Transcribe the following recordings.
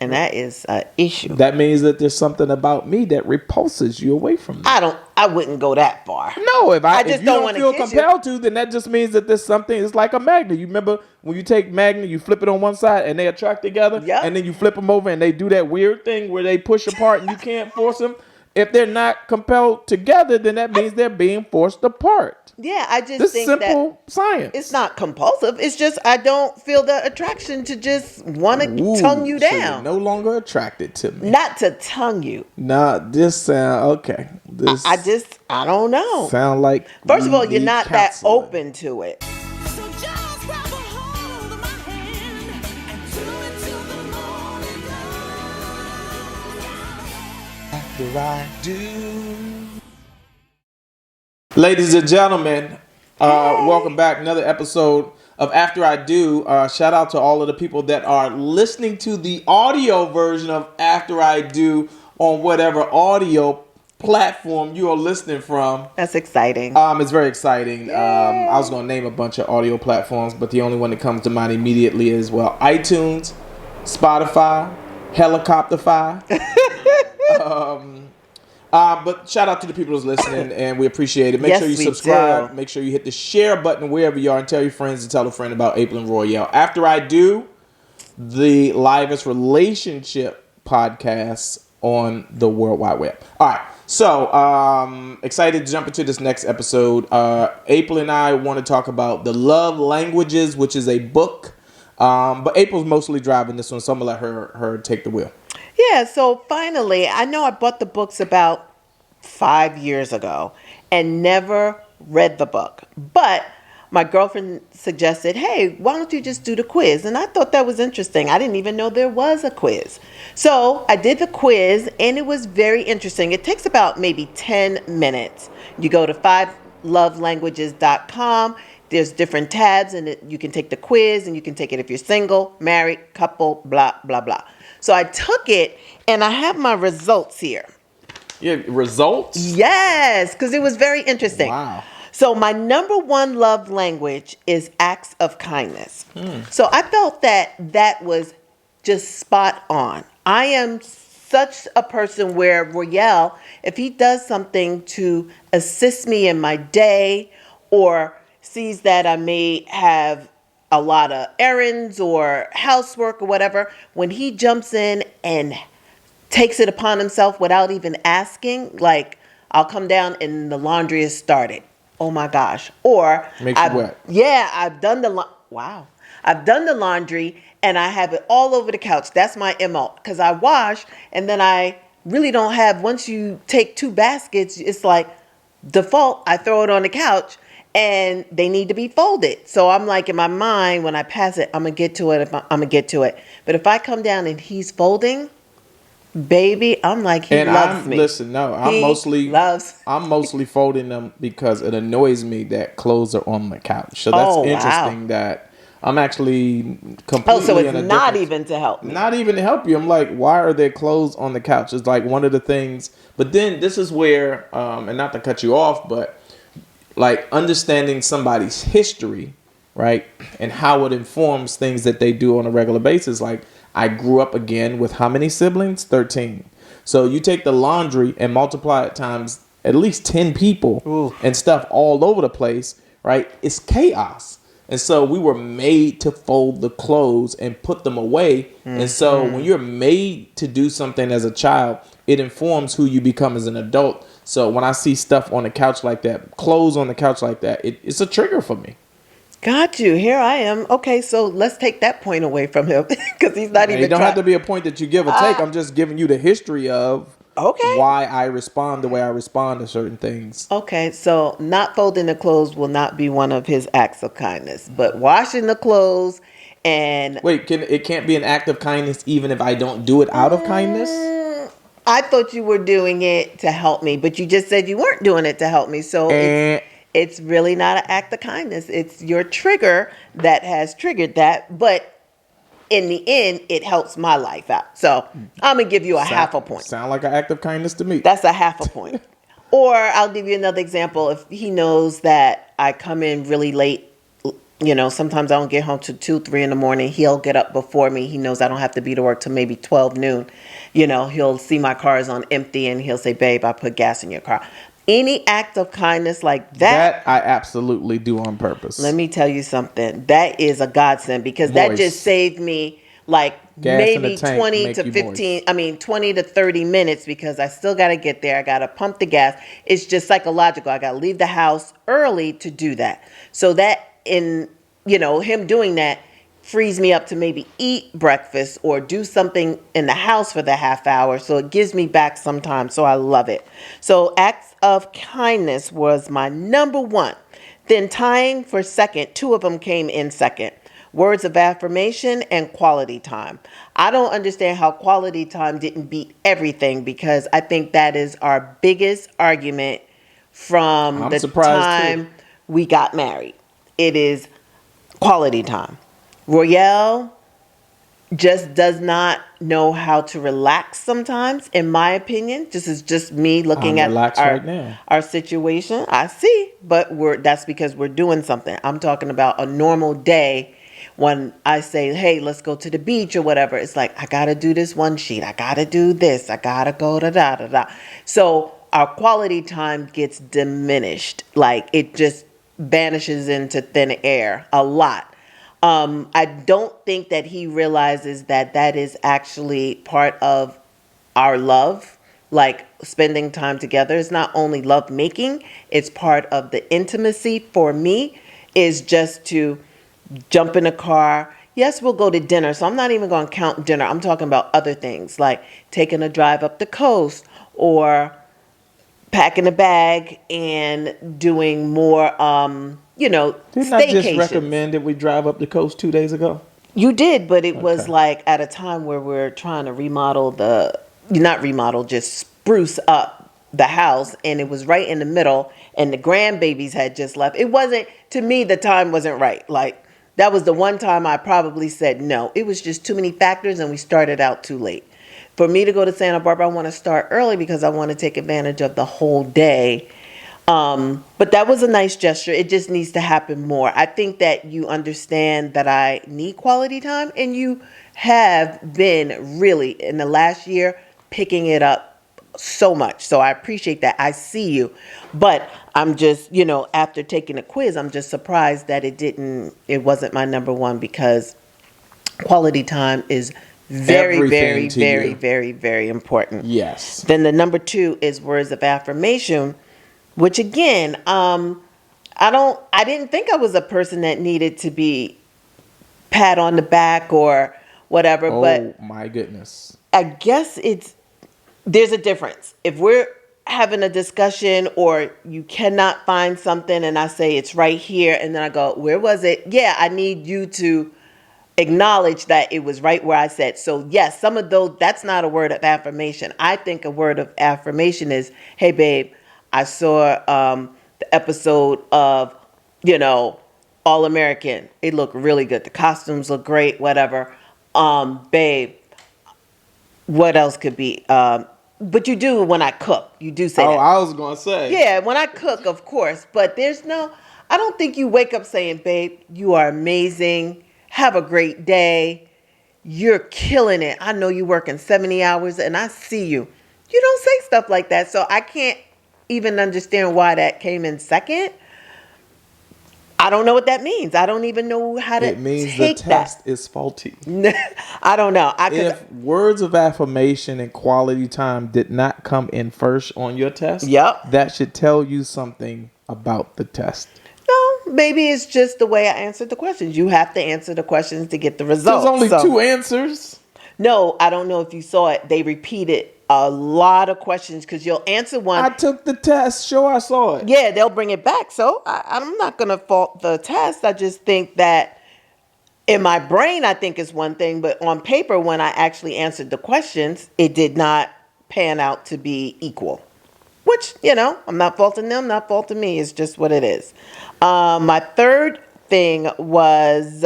And that is an issue. That means that there's something about me that repulses you away from me. I wouldn't go that far. No, if you don't feel kiss compelled to, then that just means that there's something. It's like a magnet. You remember when you take magnet, you flip it on one side and they attract together, and then you flip them over and they do that weird thing where they push apart and you can't force them. If they're not compelled together, then that means they're being forced apart. Yeah, I just this think simple that science. It's not compulsive. It's just I don't feel the attraction to just want to tongue you down. So you're no longer attracted to me. Not to tongue you. Nah, this sound okay. This I don't know. Sound like first of all, you're not that open to it. So just grab a hold of my hand and do it till the morning light. After I do. Ladies and gentlemen, welcome back. Another episode of After I Do. Shout out to all of the people that are listening to the audio version of After I Do on whatever audio platform you are listening from. That's exciting. It's very exciting. I was going to name a bunch of audio platforms, but the only one that comes to mind immediately is, iTunes, Spotify, Helicopterify. But shout out to the people who's listening, and we appreciate it. Make sure you subscribe. Make sure you hit the share button wherever you are, and tell your friends and tell a friend about April and Royale. After I Do, the livest relationship podcast on the World Wide Web. All right, so excited to jump into this next episode. April and I want to talk about The Love Languages, which is a book. But April's mostly driving this one, so I'm going to let her take the wheel. Yeah, so finally, I know I bought the books about 5 years ago and never read the book. But my girlfriend suggested, hey, why don't you just do the quiz? And I thought that was interesting. I didn't even know there was a quiz. So I did the quiz, and it was very interesting. It takes about maybe 10 minutes. You go to 5lovelanguages.com. There's different tabs, and you can take the quiz, and you can take it if you're single, married, couple, blah, blah, blah. So I took it, and I have my results here. Yeah, results? Yes, because it was very interesting. Wow. So my number one love language is acts of kindness. So I felt that was just spot on. I am such a person where Royale, if he does something to assist me in my day or sees that I may have a lot of errands or housework or whatever, when he jumps in and takes it upon himself without even asking, like I'll come down and the laundry is started. Oh my gosh. Or makes you wet. Yeah, I've done I've done the laundry and I have it all over the couch. That's my MO, because I wash and then I really don't have, once you take 2 baskets, it's like default, I throw it on the couch. And they need to be folded. So I'm like, in my mind, when I pass it, I'm going to get to it. I'm going to get to it. But if I come down and he's folding, baby, I'm like, he loves me. Listen, no, I'm mostly folding them because it annoys me that clothes are on the couch. So that's interesting that I'm actually completely so it's not even to help me. Not even to help you. I'm like, why are there clothes on the couch? It's like one of the things. But then this is where, and not to cut you off, but like understanding somebody's history, right? And how it informs things that they do on a regular basis. Like I grew up again with how many siblings? 13. So you take the laundry and multiply it times at least 10 people and stuff all over the place, right? It's chaos. And so we were made to fold the clothes and put them away. Mm-hmm. And so when you're made to do something as a child, it informs who you become as an adult. So when I see stuff on the couch like that, clothes on the couch like that, it's a trigger for me. Got you. Here I am. Okay, so let's take that point away from him because he's not even. It don't have to be a point that you give or take. I'm just giving you the history of why I respond the way I respond to certain things. Okay, so not folding the clothes will not be one of his acts of kindness, but washing the clothes and wait, it can't be an act of kindness even if I don't do it out of kindness? I thought you were doing it to help me, but you just said you weren't doing it to help me. So it's really not an act of kindness. It's your trigger that has triggered that. But in the end, it helps my life out. So I'm going to give you half a point. Sound like an act of kindness to me. That's a half a point. Or I'll give you another example. If he knows that I come in really late, Sometimes I don't get home till 2, 3 in the morning. He'll get up before me. He knows I don't have to be to work till maybe 12 noon. He'll see my car is on empty and he'll say, babe, I put gas in your car. Any act of kindness like that, That I absolutely do on purpose. let me tell you something. That is a godsend because that Moist. just saved me like Gas in the maybe tank 20 make to you 15, 20 to 30 minutes because I still got to get there. I got to pump the gas. It's just psychological. I got to leave the house early to do that. So that him doing that frees me up to maybe eat breakfast or do something in the house for the half hour. So it gives me back some time. So I love it. So acts of kindness was my number one. Then tying for second, two of them came in second. Words of affirmation and quality time. I don't understand how quality time didn't beat everything because I think that is our biggest argument from I'm the surprised, too. time we got married. It is quality time. Royale just does not know how to relax sometimes, in my opinion. This is just me looking I'm at relaxed right now. our situation. I see, but that's because we're doing something. I'm talking about a normal day when I say, hey, let's go to the beach or whatever. It's like, I got to do this one sheet. I got to do this. I got to go da da da da. So our quality time gets diminished. Like it just vanishes into thin air a lot. I don't think that he realizes that that is actually part of our love, like spending time together. It's not only love making, it's part of the intimacy for me is just to jump in a car. Yes, we'll go to dinner. So I'm not even going to count dinner. I'm talking about other things like taking a drive up the coast or packing a bag and doing more, Didn't I just staycations. recommend that we drive up the coast 2 days ago? You did, but it was Okay. like at a time where we're trying to not remodel, just spruce up the house. And it was right in the middle and the grandbabies had just left. It wasn't, to me, the time wasn't right. Like that was the one time I probably said no. It was just too many factors and we started out too late. For me to go to Santa Barbara, I want to start early because I want to take advantage of the whole day. But that was a nice gesture. It just needs to happen more. I think that you understand that I need quality time and you have been really in the last year picking it up so much. So I appreciate that. I see you, but I'm just, after taking a quiz, I'm just surprised that it wasn't my number one because quality time is very, Everything very, to very, you. very, very important. Yes. Then the number two is words of affirmation, which again, I didn't think I was a person that needed to be pat on the back or whatever, but Oh my goodness. I guess there's a difference. If we're having a discussion or you cannot find something and I say it's right here and then I go, where was it? Yeah, I need you to acknowledge that it was right where I said. So yes, some of those, that's not a word of affirmation. I think a word of affirmation is, hey babe, I saw the episode of, All American. It looked really good. The costumes look great, whatever. Babe, what else could be? But you do when I cook. You do say that. I was gonna say. Yeah, when I cook, of course. But I don't think you wake up saying, babe, you are amazing. Have a great day. You're killing it. I know you're working 70 hours and I see you. You don't say stuff like that. So I can't even understand why that came in second. I don't know what that means. I don't even know how to It means the take test is faulty. I don't know. If words of affirmation and quality time did not come in first on your test, Yep. that should tell you something about the test. No, maybe it's just the way I answered the questions. You have to answer the questions to get the results. There's only So- two answers. No, I don't know if you saw it. They repeated a lot of questions because you'll answer one. I took the test. Sure, I saw it. Yeah, they'll bring it back. So I'm not going to fault the test. I just think that in my brain, I think it's one thing. But on paper, when I actually answered the questions, it did not pan out to be equal. Which, I'm not faulting them, not faulting me. It's just what it is. My third thing was,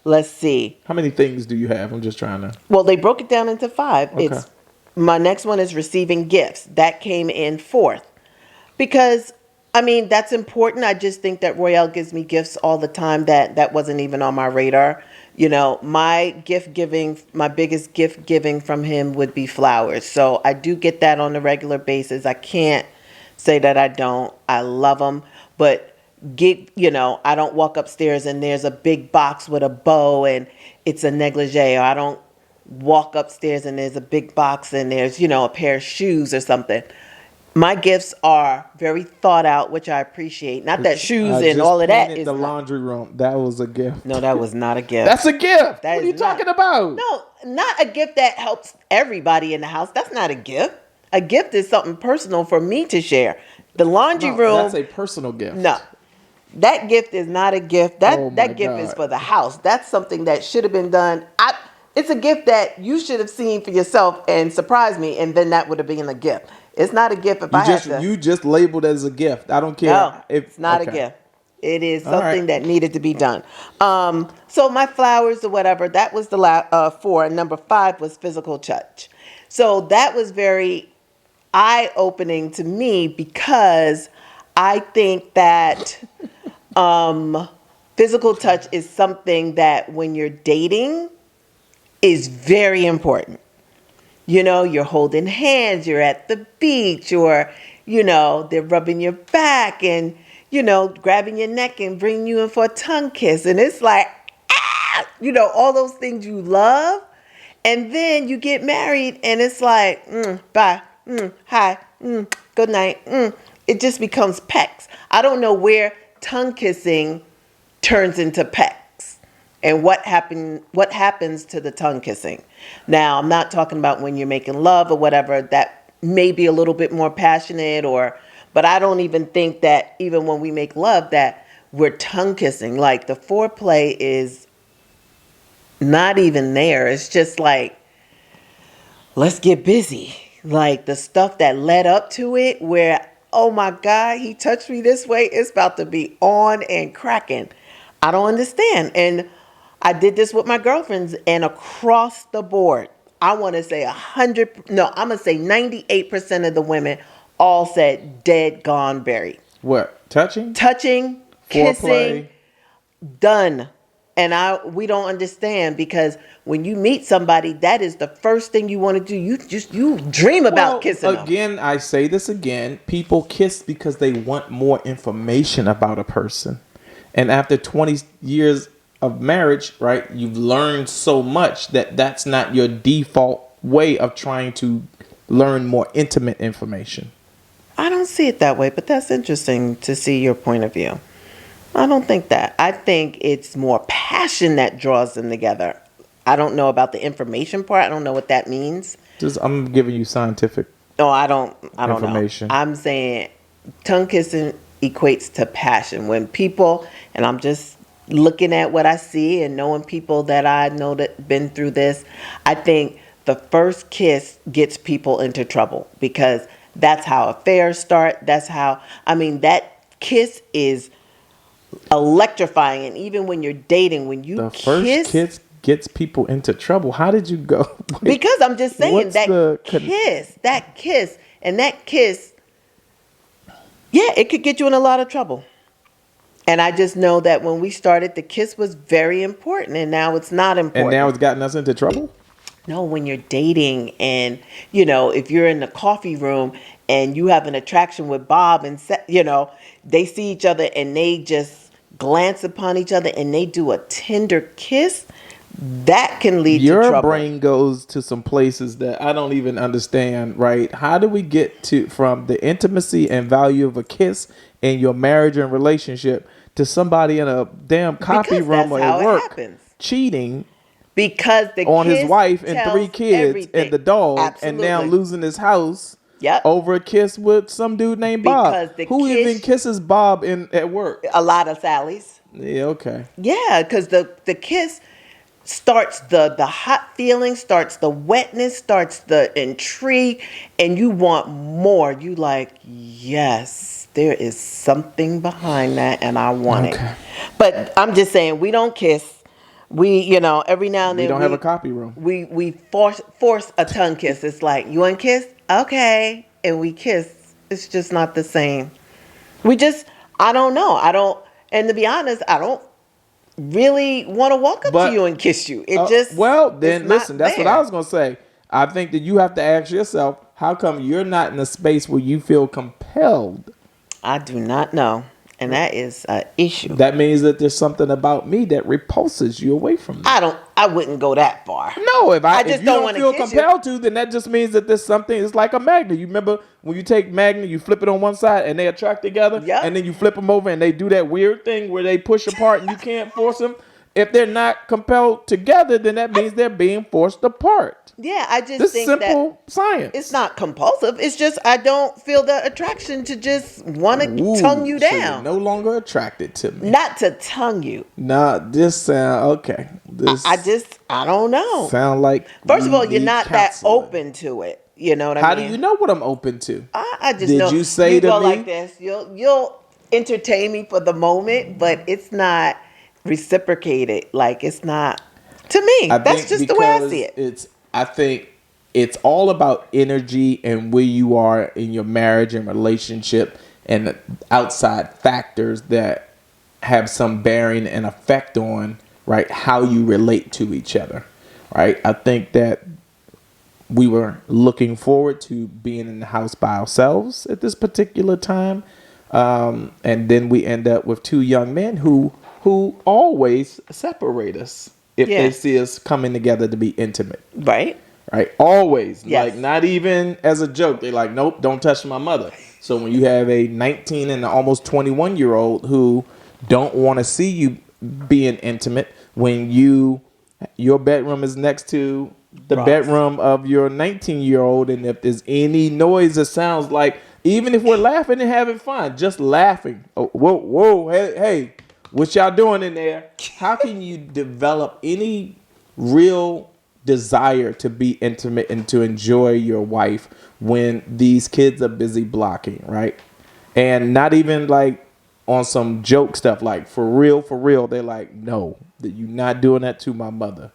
let's see. How many things do you have? I'm just trying to. Well, they broke it down into 5. Okay. My next one is receiving gifts. That came in fourth because I mean, that's important. I just think that Royale gives me gifts all the time that wasn't even on my radar. You know, my biggest gift giving from him would be flowers. So I do get that on a regular basis. I can't say that I don't. I love them, but I don't walk upstairs and there's a big box with a bow and it's a negligee, or I don't walk upstairs and there's a big box and there's, a pair of shoes or something. My gifts are very thought out, which I appreciate. Not that shoes and all of that is the not. laundry room. That was a gift. No, that was not a gift. That's a gift. That What are you is not- talking about? No, not a gift that helps everybody in the house. That's not a gift. A gift is something personal for me to share. The laundry room. That's a personal gift. No, that gift is not a gift. That Oh my that gift is God. for the house. That's something that should have been done. It's a gift that you should have seen for yourself and surprised me, and then that would have been a gift. It's not a gift if I have to. You just labeled it as a gift. I don't care. No, if it's not okay. a gift. It is All something right. that needed to be done. So my flowers or whatever, that was the 4. And number 5 was physical touch. So that was very eye-opening to me because I think that physical touch is something that when you're dating is very important. You're holding hands, you're at the beach, or, they're rubbing your back and, grabbing your neck and bringing you in for a tongue kiss. And it's like, all those things you love. And then you get married and it's like, bye, hi, good night. It just becomes pecks. I don't know where tongue kissing turns into pecks. And what happens to the tongue kissing? Now, I'm not talking about when you're making love or whatever. That may be a little bit more passionate, but I don't even think that even when we make love that we're tongue kissing. Like the foreplay is not even there. It's just like, let's get busy. Like the stuff that led up to it where, oh my God, he touched me this way. It's about to be on and cracking. I don't understand. And I did this with my girlfriends and across the board, I want to say 98% of the women all said dead, gone, buried. What? Touching? Touching, kissing, Foreplay? done. And we don't understand because when you meet somebody, that is the first thing you want to do. You dream about kissing them. Again, I say this again. People kiss because they want more information about a person. And after 20 years of marriage, right, you've learned so much that that's not your default way of trying to learn more intimate information. I don't see it that way, but that's interesting to see your point of view. I don't think that. I think it's more passion that draws them together. I don't know about the information part. I don't know what that means. I'm giving you scientific. No, I don't Information. know. I'm saying tongue kissing equates to passion. When people, and I'm just looking at what I see and knowing people that I know that been through this, I think the first kiss gets people into trouble because that's how affairs start. That kiss is electrifying. And even when you're dating, when you The first kiss gets people into trouble. How did you go? Because I'm just saying What's that kiss, yeah, it could get you in a lot of trouble. And I just know that when we started, the kiss was very important, and now it's not important. And now it's gotten us into trouble? No, when you're dating and, if you're in the coffee room and you have an attraction with Bob and, they see each other and they just glance upon each other and they do a tender kiss, that can lead to trouble. Your brain goes to some places that I don't even understand, right? How do we get from the intimacy and value of a kiss in your marriage and relationship to somebody in a damn coffee room or at work cheating because on his wife and 3 kids everything. and the dog, Absolutely. and now losing his house Yep. over a kiss with some dude named Bob? Because Who even kisses Bob at work? A lot of Sally's. Yeah, okay. Yeah, because the kiss starts the hot feeling, starts the wetness, starts the intrigue, and you want more. You like, yes, there is something behind that, and I want it. But I'm just saying, we don't kiss. We, every now and then We don't have a copy room. We force a tongue kiss. It's like, you want to kiss? Okay, and we kiss. It's just not the same. I don't know. And to be honest, I don't really want to walk up But, to you and kiss you. Well, it's then not listen, that's what I there. was going to say. I think that you have to ask yourself, how come you're not in a space where you feel compelled? I do not know. And that is an issue. That means that there's something about me that repulses you away from me. I wouldn't go that far. No, if just you don't don't wanna feel kiss you. compelled to, then that just means that there's something. It's like a magnet. You remember when you take magnet, you flip it on one side and they attract together, Yep. and then you flip them over and they do that weird thing where they push apart and you can't force them. If they're not compelled together, then that means they're being forced apart. Yeah, I just This is think simple that science. it's not compulsive. It's just I don't feel the attraction to just want to Ooh, tongue you so you're down. no longer attracted to me. Not to tongue you. Nah, this sound okay. This I don't know. sound like. First of you all, you're need not that counseling. open to it. You know what I How mean? do you know what I'm open to? I just Did know. you say you to go me? like this. You'll entertain me for the moment, but it's not reciprocated. Like it's not to me. I That's think just the way I because see it. I think it's all about energy and where you are in your marriage and relationship and the outside factors that have some bearing and effect on, right, how you relate to each other, right? I think that we were looking forward to being in the house by ourselves at this particular time. And then we end up with two young men who always separate us if Yeah. they see us coming together to be intimate. Right? Right? Always. Yes. Like, not even as a joke. They're like, nope, don't touch my mother. So when you have a 19 and an almost 21-year-old who don't want to see you being intimate when your bedroom is next to the Right. bedroom of your 19-year-old, and if there's any noise that sounds like, even if we're laughing and having fun, just laughing. Oh, whoa, hey, what y'all doing in there? How can you develop any real desire to be intimate and to enjoy your wife when these kids are busy blocking, right? And not even like on some joke stuff, like for real, they're like, no, that you're not doing that to my mother.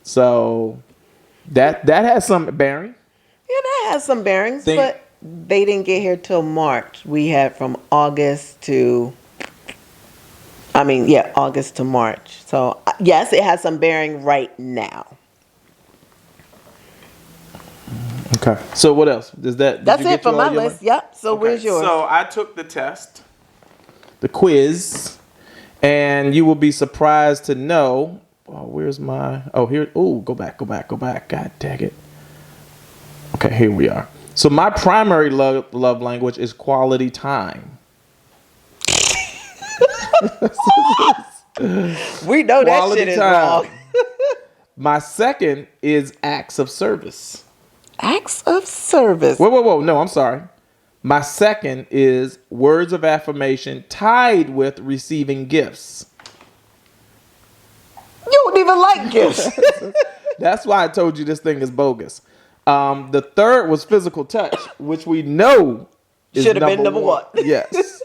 So that has some bearing. Yeah, that has some bearings, Think- but they didn't get here till March. We had from August to March. So yes, it has some bearing right now. Okay. So what else? Did That's you it get for to my all your list. Yep. So Okay, where's yours? So I took the test, the quiz, and you will be surprised to know. Oh, where's my? Oh, here. Oh, go back. God dang it. Okay, here we are. So my primary love language is quality time. We know that Quality shit is time. wrong. My second is acts of service. Acts of service. Whoa. No, I'm sorry. My second is words of affirmation tied with receiving gifts. You don't even like gifts. That's why I told you this thing is bogus. The third was physical touch, which we know is Should have been number one. Yes.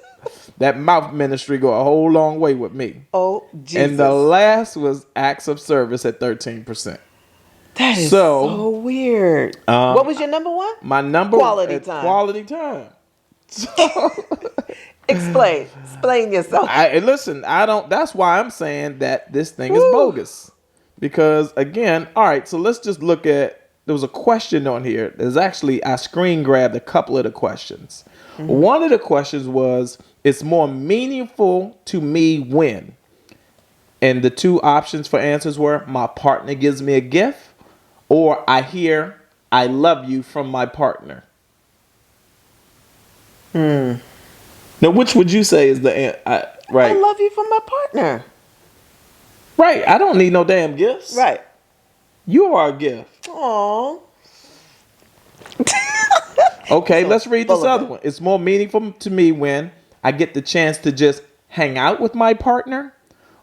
That mouth ministry go a whole long way with me. Oh, Jesus. And the last was acts of service at 13%. That is So, so weird. What was your number one? My number Quality at time. Quality time. So, Explain yourself. and listen, that's why I'm saying that this thing is bogus. Because again, all right, so let's just look at, there was a question on here. I screen grabbed a couple of the questions. Mm-hmm. One of the questions was, it's more meaningful to me when, and the two options for answers were, my partner gives me a gift, or I hear, I love you from my partner. Now, which would you say is the right? I love you from my partner. Right. I don't need no damn gifts. Right. You are a gift. Aww. Okay, So let's read full this of other it. one. It's more meaningful to me when I get the chance to just hang out with my partner,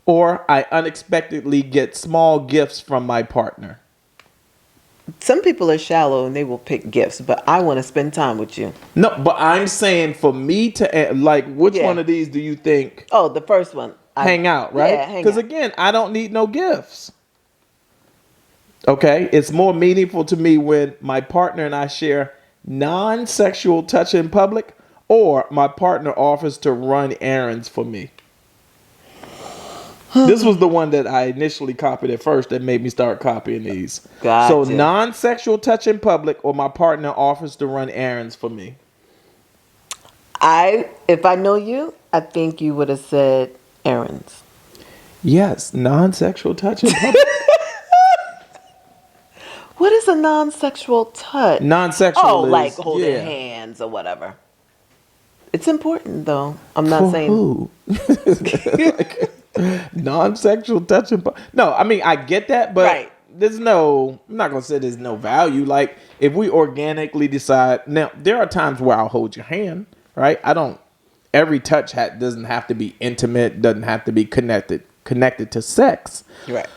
or I unexpectedly get small gifts from my partner. Some people are shallow and they will pick gifts, but I want to spend time with you. No, but I'm saying for me to, like, which Yeah. one of these do you think Oh, the first one. hang out, right? Yeah, hang Because out. again, I don't need no gifts. Okay, it's more meaningful to me when my partner and I share non-sexual touch in public, or my partner offers to run errands for me. This was the one that I initially copied at first that made me start copying these. So Gotcha. non-sexual touch in public, or my partner offers to run errands for me. If I know you, I think you would have said errands. Yes, non-sexual touch in public. What is a non-sexual touch? Non-sexual Oh, is, like holding yeah. hands or whatever. It's important though. I'm not For saying who? Like, non-sexual touching. No, I mean I get that, but Right. there's no. I'm not gonna say there's no value. Like if we organically decide. Now there are times where I'll hold your hand. Right. I don't. Every touch doesn't have to be intimate. Doesn't have to be connected to sex. right.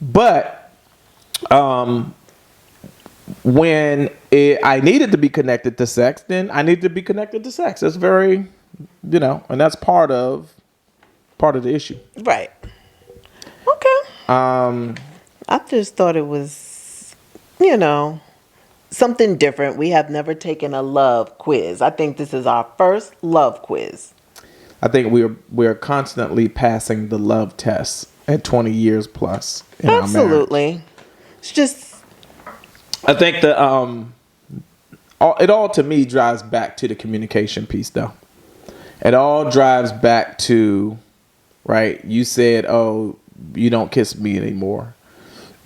But when I needed to be connected to sex, then I needed to be connected to sex. That's very, and that's part of the issue. Right. Okay. I just thought it was, something different. We have never taken a love quiz. I think this is our first love quiz. I think we're constantly passing the love test at 20 years plus in our marriage. Absolutely. It's just, I think that it all to me drives back to the communication piece, though. It all drives back to, right? You said, "Oh, you don't kiss me anymore."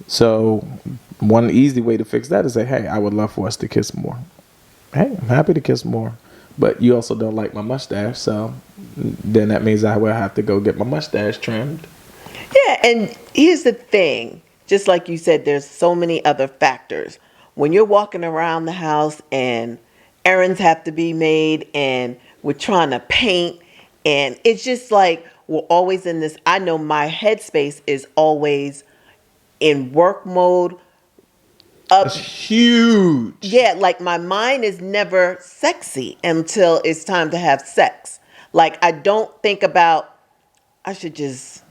So one easy way to fix that is say, "Hey, I would love for us to kiss more." Hey, I'm happy to kiss more, but you also don't like my mustache, so then that means I will have to go get my mustache trimmed. yeah. And here's the thing. Just like you said, there's so many other factors. When you're walking around the house and errands have to be made and we're trying to paint and it's just like we're always in this. I know my headspace is always in work mode. That's huge. Yeah, like my mind is never sexy until it's time to have sex. Like I don't think about, I should just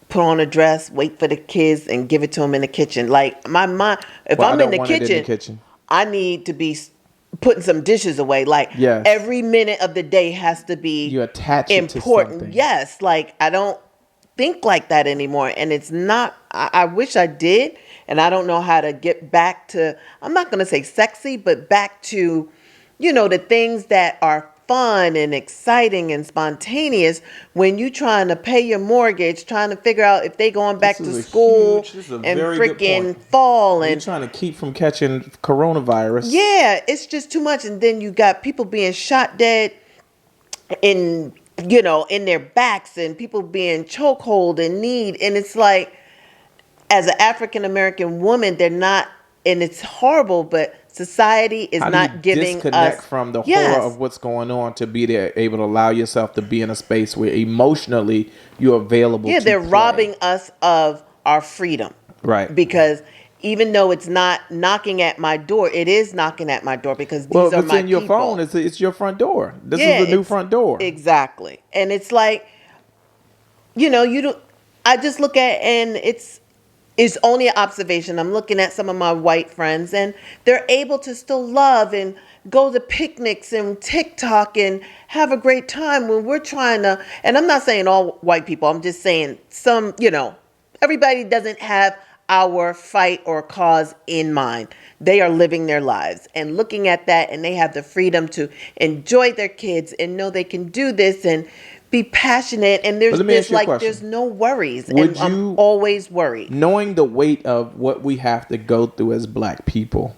put on a dress, wait for the kids, and give it to them in the kitchen. Like my mind, if Well, I I'm don't in the, want it kitchen, in the kitchen. I need to be putting some dishes away. Like Yes. every minute of the day has to be You attach it to important. something. Yes, like I don't think like that anymore, and it's not. I wish I did, and I don't know how to get back to. I'm not going to say sexy, but back to, the things that are fun and exciting and spontaneous when you trying to pay your mortgage, trying to figure out if they going back This to is a school huge- this is a and very good freaking point. fall You're and trying to keep from catching coronavirus. yeah, it's just too much. And then you got people being shot dead in their backs and people being chokehold and need. And it's like, as an African American woman, they're not, and it's horrible, but society is How do you not giving disconnect us from the Yes. horror of what's going on to be there, able to allow yourself to be in a space where emotionally you're available. Yeah, to they're play. robbing us of our freedom. Right. Because even though it's not knocking at my door, it is knocking at my door because these Well, if are it's my in your people. phone, it's your front door. This Yeah, is the new it's- front door. Exactly. And it's like, you don't, I just look at, and it's only an observation. I'm looking at some of my white friends and they're able to still love and go to picnics and TikTok and have a great time when we're trying to, and I'm not saying all white people, I'm just saying some, everybody doesn't have our fight or cause in mind. They are living their lives and looking at that, and they have the freedom to enjoy their kids and know they can do this and be passionate. And there's But let me ask this you a like question. there's no worries, Would and I'm you- always worried. Knowing the weight of what we have to go through as black people,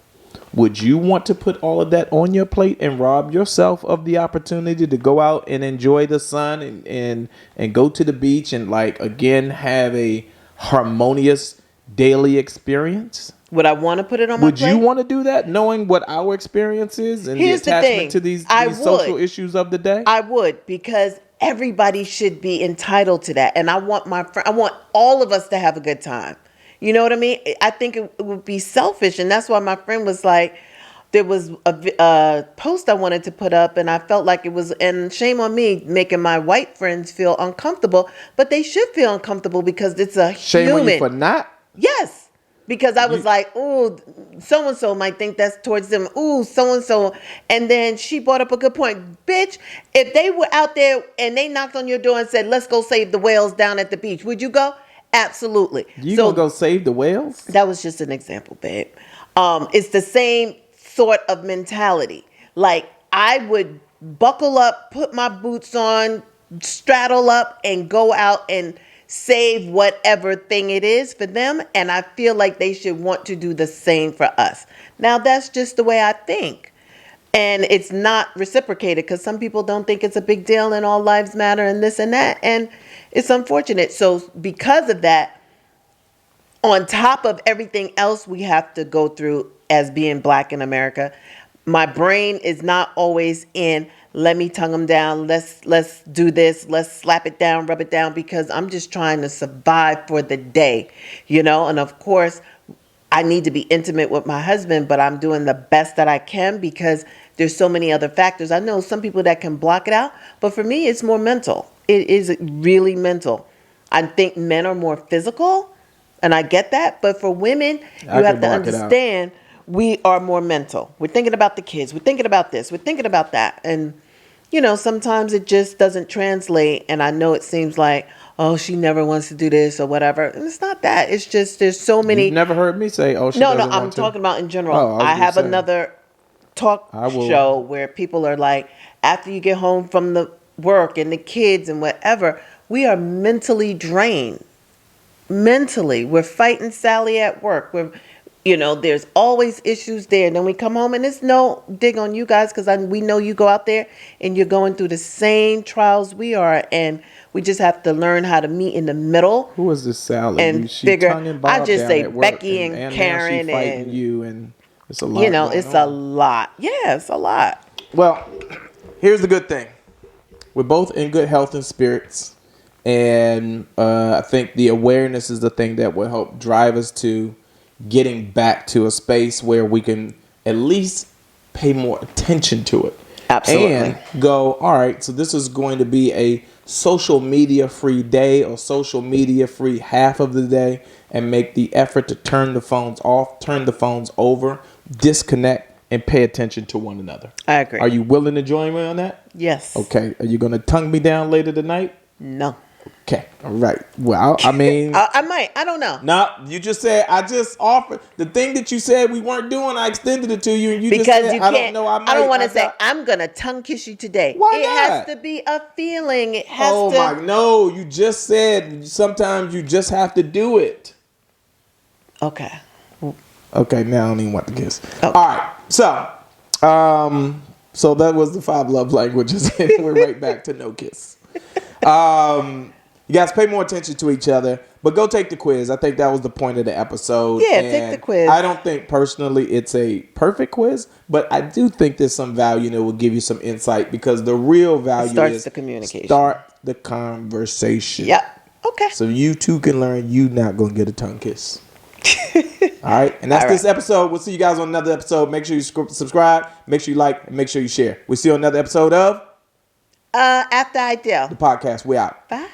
would you want to put all of that on your plate and rob yourself of the opportunity to go out and enjoy the sun and go to the beach and again have a harmonious daily experience? Would I want to put it on my Would plate? you want to do that, knowing what our experience is and Here's the the attachment thing. to these I social would. issues of the day? I would, because everybody should be entitled to that, and I want I want all of us to have a good time. You know what I mean? I think it would be selfish, and that's why my friend was like, there was a post I wanted to put up, and I felt like it was, and shame on me making my white friends feel uncomfortable, but they should feel uncomfortable because it's a Shame human. on you for not. Yes, because I was like, ooh, so and so might think that's towards them. Ooh, so and so. And then she brought up a good point. Bitch, if they were out there and they knocked on your door and said, let's go save the whales down at the beach, would you go? Absolutely. You gonna go save the whales? That was just an example, babe. It's the same sort of mentality. Like, I would buckle up, put my boots on, straddle up, and go out and save whatever thing it is for them. And I feel like they should want to do the same for us. Now, that's just the way I think. And it's not reciprocated because some people don't think it's a big deal and all lives matter and this and that. And it's unfortunate. So because of that, on top of everything else we have to go through as being Black in America, my brain is not always in, let me tongue them down, let's do this, let's slap it down, rub it down, because I'm just trying to survive for the day, you know? And of course, I need to be intimate with my husband, but I'm doing the best that I can because there's so many other factors. I know some people that can block it out, but for me, it's more mental. It is really mental. I think men are more physical, and I get that, but for women, you have to understand we are more mental. We're thinking about the kids. We're thinking about this. We're thinking about that. And, you know, sometimes it just doesn't translate. And I know it seems like, oh, she never wants to do this or whatever. And it's not that. It's just there's so many. You've never heard me say, oh, she no, doesn't no, I'm want to. talking about in general. Oh, I have another talk show where people are like, after you get home from the work and the kids and whatever, we are mentally drained. Mentally. We're fighting Sally at work. You know, there's always issues there. And then we come home and it's no dig on you guys because we know you go out there and you're going through the same trials we are. And we just have to learn how to meet in the middle. Who is this Sally? And figure, I just say Becky and Karen now she fighting you, and it's a lot. You know, it's a lot. Yeah, it's a lot. Well, here's the good thing. We're both in good health and spirits. And I think the awareness is the thing that will help drive us to getting back to a space where we can at least pay more attention to it. Absolutely. And go, all right, so this is going to be a social media free day or social media free half of the day, and make the effort to turn the phones off, turn the phones over, disconnect, and pay attention to one another. I agree. Are you willing to join me on that? Yes. Okay. Are you going to tongue me down later tonight? No. Okay. All right. Well, I mean, I might. I don't know. No, you just said I just offered the thing that you said we weren't doing. I extended it to you, and you because just said you I can't. don't know. I don't want to say I'm gonna tongue kiss you today. Why it not? has to be a feeling. It has Oh to. my! No, you just said sometimes you just have to do it. Okay. Okay. Now I don't even want to kiss. Okay. All right. So that was the 5 love languages, and we're right back to no kiss. You guys pay more attention to each other, but go take the quiz. I think that was the point of the episode. Yeah, take the quiz. I don't think personally it's a perfect quiz, but I do think there's some value and it will give you some insight, because the real value starts the communication. Start the conversation. Yep. Okay. So you too can learn you not going to get a tongue kiss. All right. And that's this episode. We'll see you guys on another episode. Make sure you subscribe. Make sure you like. And make sure you share. We'll see you on another episode of After Ideal. the podcast. We out. Bye.